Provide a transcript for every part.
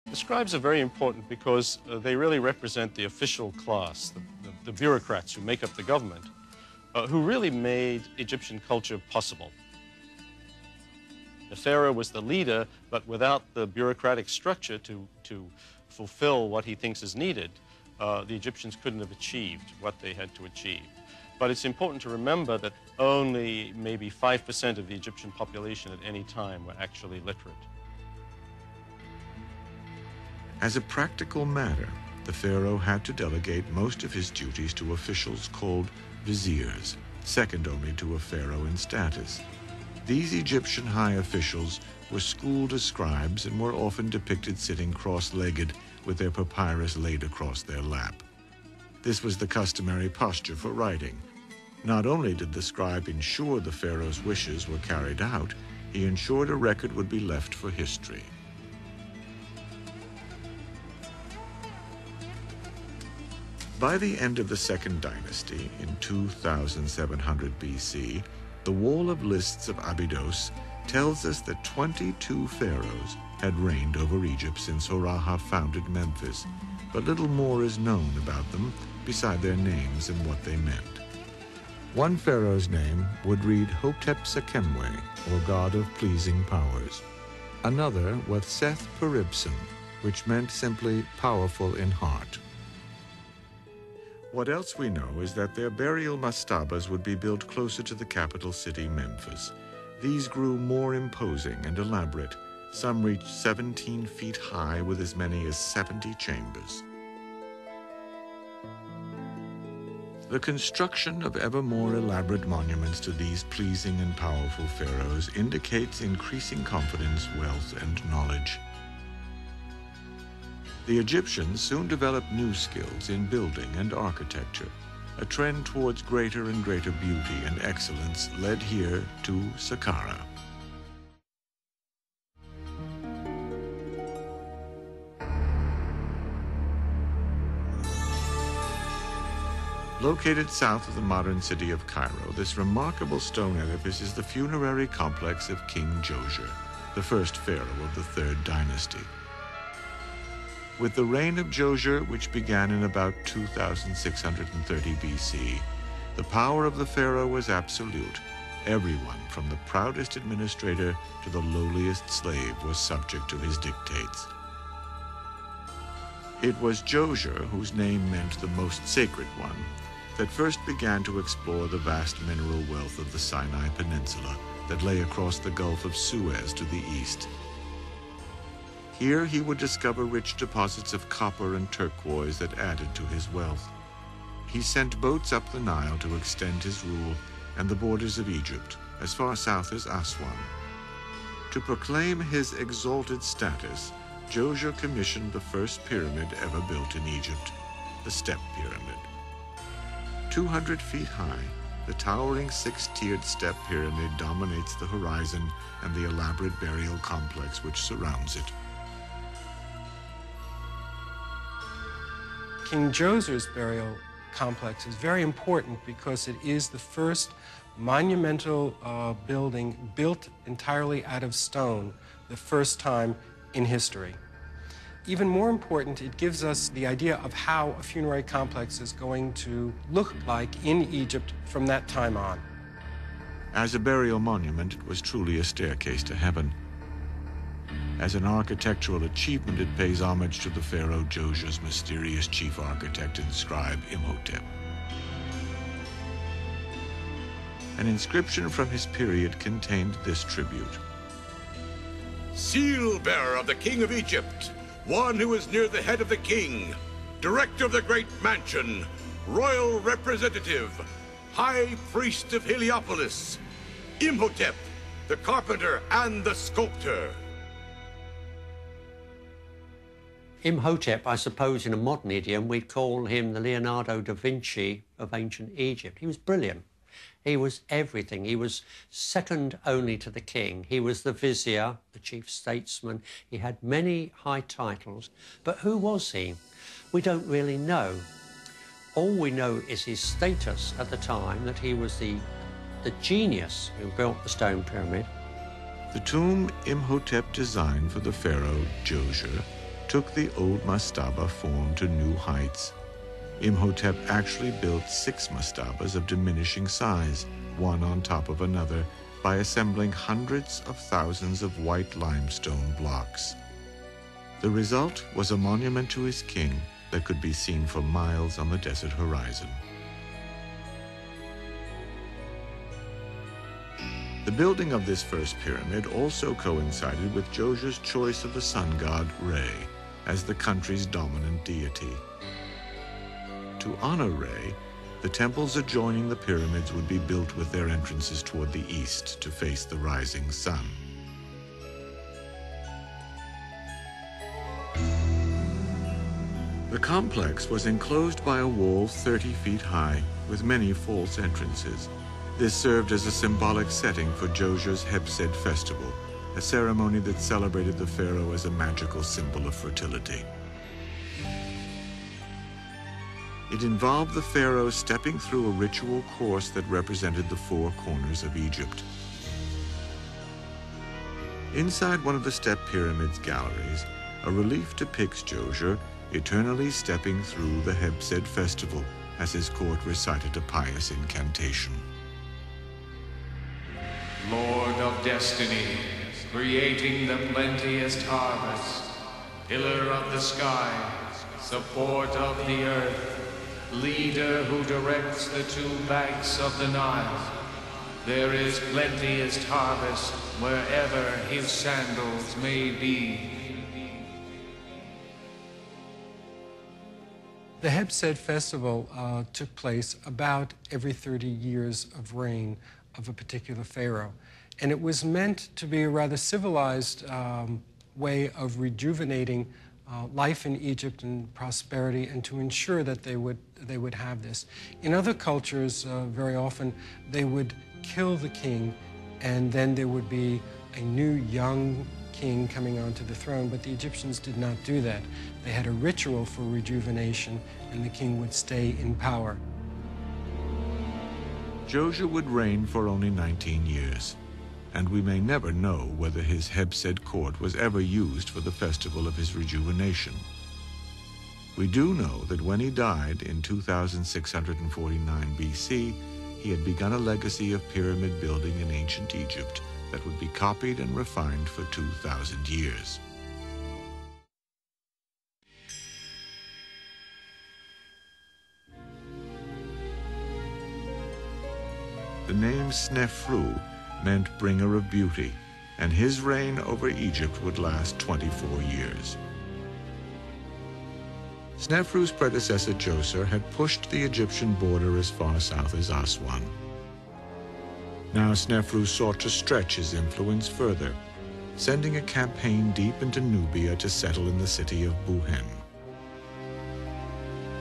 The scribes are very important because they really represent the official class, the bureaucrats who make up the government, who really made Egyptian culture possible. The pharaoh was the leader, but without the bureaucratic structure to fulfill what he thinks is needed, the Egyptians couldn't have achieved what they had to achieve. But it's important to remember that only maybe 5% of the Egyptian population at any time were actually literate. As a practical matter, the pharaoh had to delegate most of his duties to officials called viziers, second only to a pharaoh in status. These Egyptian high officials were schooled as scribes and were often depicted sitting cross-legged with their papyrus laid across their lap. This was the customary posture for writing. Not only did the scribe ensure the pharaoh's wishes were carried out, he ensured a record would be left for history. By the end of the Second Dynasty, in 2700 BC, the Wall of Lists of Abydos tells us that 22 pharaohs had reigned over Egypt since Hurrah founded Memphis, but little more is known about them beside their names and what they meant. One pharaoh's name would read Hatshepsut, or God of Pleasing Powers. Another was Seth Peribsen, which meant simply powerful in heart. What else we know is that their burial mastabas would be built closer to the capital city, Memphis. These grew more imposing and elaborate. Some reached 17 feet high with as many as 70 chambers. The construction of ever more elaborate monuments to these pleasing and powerful pharaohs indicates increasing confidence, wealth, and knowledge. The Egyptians soon developed new skills in building and architecture. A trend towards greater and greater beauty and excellence led here to Saqqara. Located south of the modern city of Cairo, this remarkable stone edifice is the funerary complex of King Djoser, the first pharaoh of the Third Dynasty. With the reign of Djoser, which began in about 2630 BC, the power of the pharaoh was absolute. Everyone, from the proudest administrator to the lowliest slave, was subject to his dictates. It was Djoser, whose name meant the most sacred one, that first began to explore the vast mineral wealth of the Sinai Peninsula that lay across the Gulf of Suez to the east. Here he would discover rich deposits of copper and turquoise that added to his wealth. He sent boats up the Nile to extend his rule and the borders of Egypt, as far south as Aswan. To proclaim his exalted status, Djoser commissioned the first pyramid ever built in Egypt, the Step Pyramid. 200 feet high, the towering six-tiered step pyramid dominates the horizon and the elaborate burial complex which surrounds it. King Djoser's burial complex is very important because it is the first monumental building built entirely out of stone, the first time in history. Even more important, it gives us the idea of how a funerary complex is going to look like in Egypt from that time on. As a burial monument, it was truly a staircase to heaven. As an architectural achievement, it pays homage to the pharaoh Djoser's mysterious chief architect and scribe Imhotep. An inscription from his period contained this tribute. Seal bearer of the king of Egypt, one who is near the head of the king, director of the great mansion, royal representative, high priest of Heliopolis, Imhotep, the carpenter and the sculptor. Imhotep, I suppose in a modern idiom, we'd call him the Leonardo da Vinci of ancient Egypt. He was brilliant. He was everything. He was second only to the king. He was the vizier, the chief statesman. He had many high titles. But who was he? We don't really know. All we know is his status at the time, that he was the genius who built the stone pyramid. The tomb Imhotep designed for the pharaoh Djoser took the old mastaba form to new heights. Imhotep actually built 6 mastabas of diminishing size, one on top of another, by assembling hundreds of thousands of white limestone blocks. The result was a monument to his king that could be seen for miles on the desert horizon. The building of this first pyramid also coincided with Djoser's choice of the sun god Re as the country's dominant deity. To honor Re, the temples adjoining the pyramids would be built with their entrances toward the east to face the rising sun. The complex was enclosed by a wall 30 feet high with many false entrances. This served as a symbolic setting for Djoser's Hatshepsut festival, a ceremony that celebrated the pharaoh as a magical symbol of fertility. It involved the pharaoh stepping through a ritual course that represented the 4 corners of Egypt. Inside one of the step pyramid's galleries, a relief depicts Djoser eternally stepping through the Hatshepsut festival as his court recited a pious incantation. Lord of destiny, creating the plenteous harvest, pillar of the sky, support of the earth, leader who directs the 2 banks of the Nile. There is plenteous harvest wherever his sandals may be. The Hatshepsut festival took place about every 30 years of reign of a particular pharaoh. And it was meant to be a rather civilized way of rejuvenating life in Egypt and prosperity, and to ensure that they would have this. In other cultures, very often, they would kill the king, and then there would be a new young king coming onto the throne, but the Egyptians did not do that. They had a ritual for rejuvenation, and the king would stay in power. Djoser would reign for only 19 years, and we may never know whether his Hatshepsut court was ever used for the festival of his rejuvenation. We do know that when he died in 2649 BC, he had begun a legacy of pyramid building in ancient Egypt that would be copied and refined for 2,000 years. The name Snefru meant bringer of beauty, and his reign over Egypt would last 24 years. Snefru's predecessor Djoser had pushed the Egyptian border as far south as Aswan. Now Snefru sought to stretch his influence further, sending a campaign deep into Nubia to settle in the city of Buhen.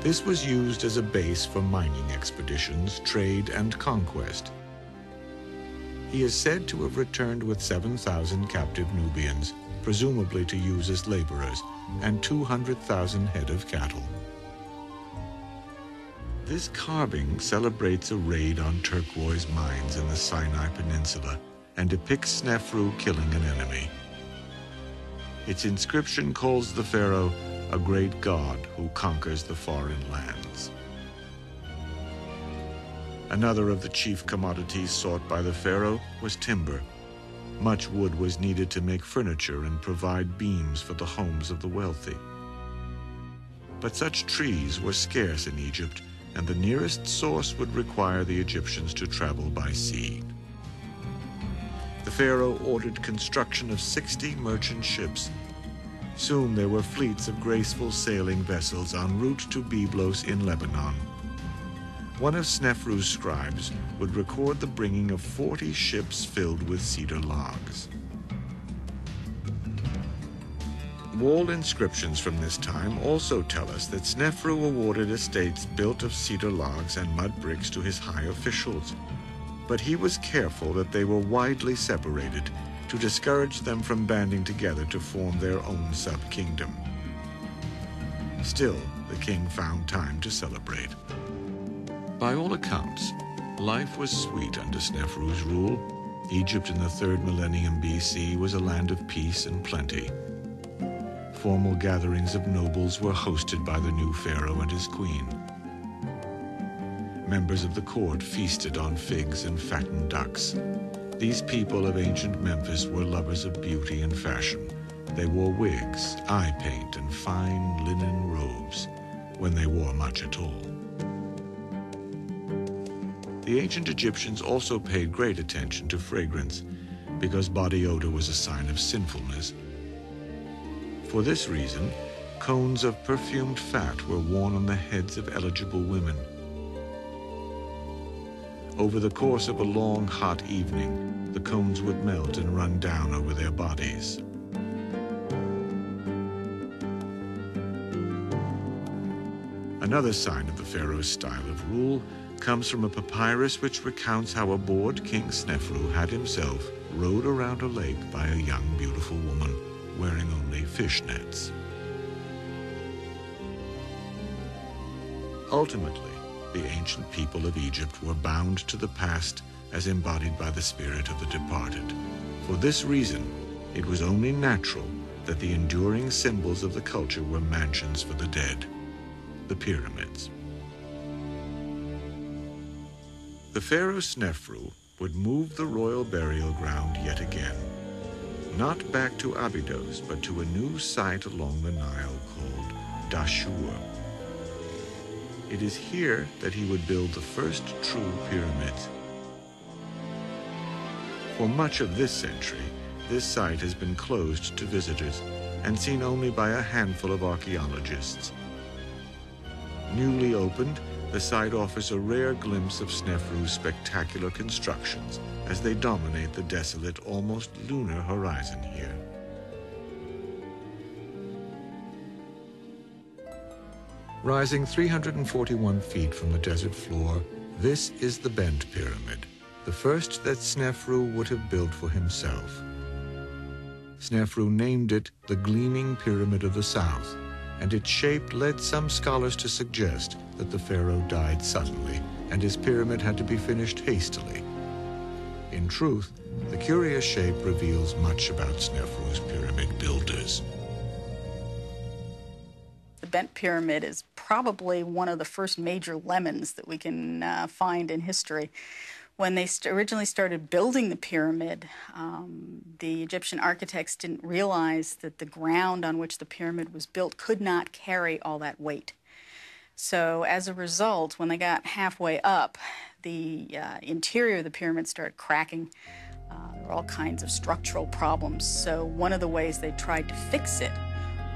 This was used as a base for mining expeditions, trade, and conquest. He is said to have returned with 7,000 captive Nubians, presumably to use as laborers, and 200,000 head of cattle. This carving celebrates a raid on turquoise mines in the Sinai Peninsula and depicts Snefru killing an enemy. Its inscription calls the pharaoh a great god who conquers the foreign lands. Another of the chief commodities sought by the pharaoh was timber. Much wood was needed to make furniture and provide beams for the homes of the wealthy. But such trees were scarce in Egypt, and the nearest source would require the Egyptians to travel by sea. The pharaoh ordered construction of 60 merchant ships. Soon there were fleets of graceful sailing vessels en route to Byblos in Lebanon. One of Snefru's scribes would record the bringing of 40 ships filled with cedar logs. Wall inscriptions from this time also tell us that Snefru awarded estates built of cedar logs and mud bricks to his high officials, but he was careful that they were widely separated to discourage them from banding together to form their own sub-kingdom. Still, the king found time to celebrate. By all accounts, life was sweet under Snefru's rule. Egypt in the 3rd millennium BC was a land of peace and plenty. Formal gatherings of nobles were hosted by the new pharaoh and his queen. Members of the court feasted on figs and fattened ducks. These people of ancient Memphis were lovers of beauty and fashion. They wore wigs, eye paint, and fine linen robes, when they wore much at all. The ancient Egyptians also paid great attention to fragrance, because body odor was a sign of sinfulness. For this reason, cones of perfumed fat were worn on the heads of eligible women. Over the course of a long, hot evening, the cones would melt and run down over their bodies. Another sign of the pharaoh's style of rule comes from a papyrus which recounts how a bored King Snefru had himself rowed around a lake by a young, beautiful woman wearing only fishnets. Ultimately, the ancient people of Egypt were bound to the past as embodied by the spirit of the departed. For this reason, it was only natural that the enduring symbols of the culture were mansions for the dead, the pyramids. The pharaoh Snefru would move the royal burial ground yet again, not back to Abydos, but to a new site along the Nile called Dashur. It is here that he would build the first true pyramids. For much of this century, this site has been closed to visitors and seen only by a handful of archaeologists. Newly opened, the site offers a rare glimpse of Snefru's spectacular constructions as they dominate the desolate, almost lunar horizon here. Rising 341 feet from the desert floor, this is the Bent Pyramid, the first that Snefru would have built for himself. Snefru named it the Gleaming Pyramid of the South, and its shape led some scholars to suggest that the pharaoh died suddenly and his pyramid had to be finished hastily. In truth, the curious shape reveals much about Snefru's pyramid builders. The Bent Pyramid is probably one of the first major lemons that we can find in history. When they originally started building the pyramid, the Egyptian architects didn't realize that the ground on which the pyramid was built could not carry all that weight. So as a result, when they got halfway up, the interior of the pyramid started cracking. There were all kinds of structural problems. So one of the ways they tried to fix it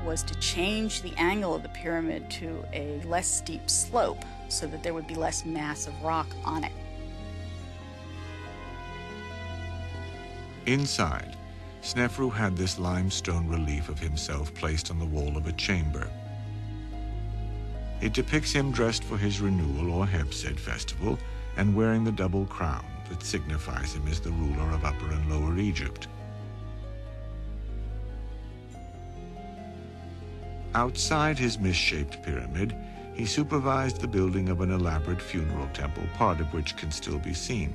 was to change the angle of the pyramid to a less steep slope so that there would be less mass of rock on it. Inside, Snefru had this limestone relief of himself placed on the wall of a chamber. It depicts him dressed for his renewal or Hatshepsut festival and wearing the double crown that signifies him as the ruler of Upper and Lower Egypt. Outside his misshaped pyramid, he supervised the building of an elaborate funeral temple, part of which can still be seen.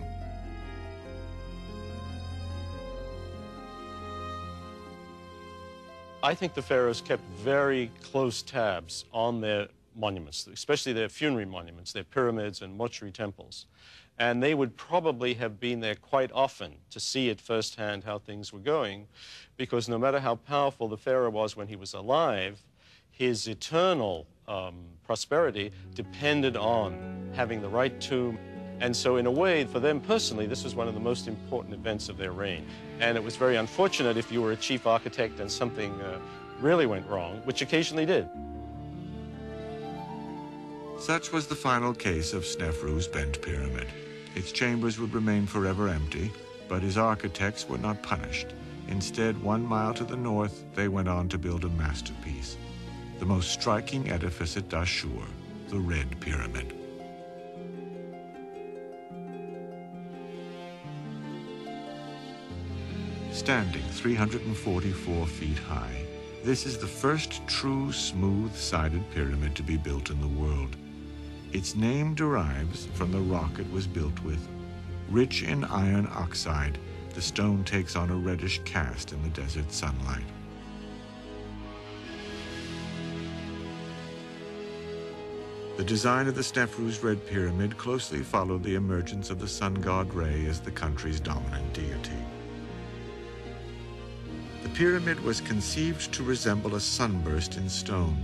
I think the pharaohs kept very close tabs on their monuments, especially their funerary monuments, their pyramids and mortuary temples. And they would probably have been there quite often to see at firsthand how things were going, because no matter how powerful the pharaoh was when he was alive, his eternal prosperity depended on having the right tomb. And so in a way, for them personally, this was one of the most important events of their reign. And it was very unfortunate if you were a chief architect and something really went wrong, which occasionally did. Such was the final case of Snefru's Bent Pyramid. Its chambers would remain forever empty, but his architects were not punished. Instead, 1 mile to the north, they went on to build a masterpiece, the most striking edifice at Dashur, the Red Pyramid. Standing 344 feet high, this is the first true smooth-sided pyramid to be built in the world. Its name derives from the rock it was built with. Rich in iron oxide, the stone takes on a reddish cast in the desert sunlight. The design of the Snefru's Red Pyramid closely followed the emergence of the sun god Re as the country's dominant deity. The pyramid was conceived to resemble a sunburst in stone,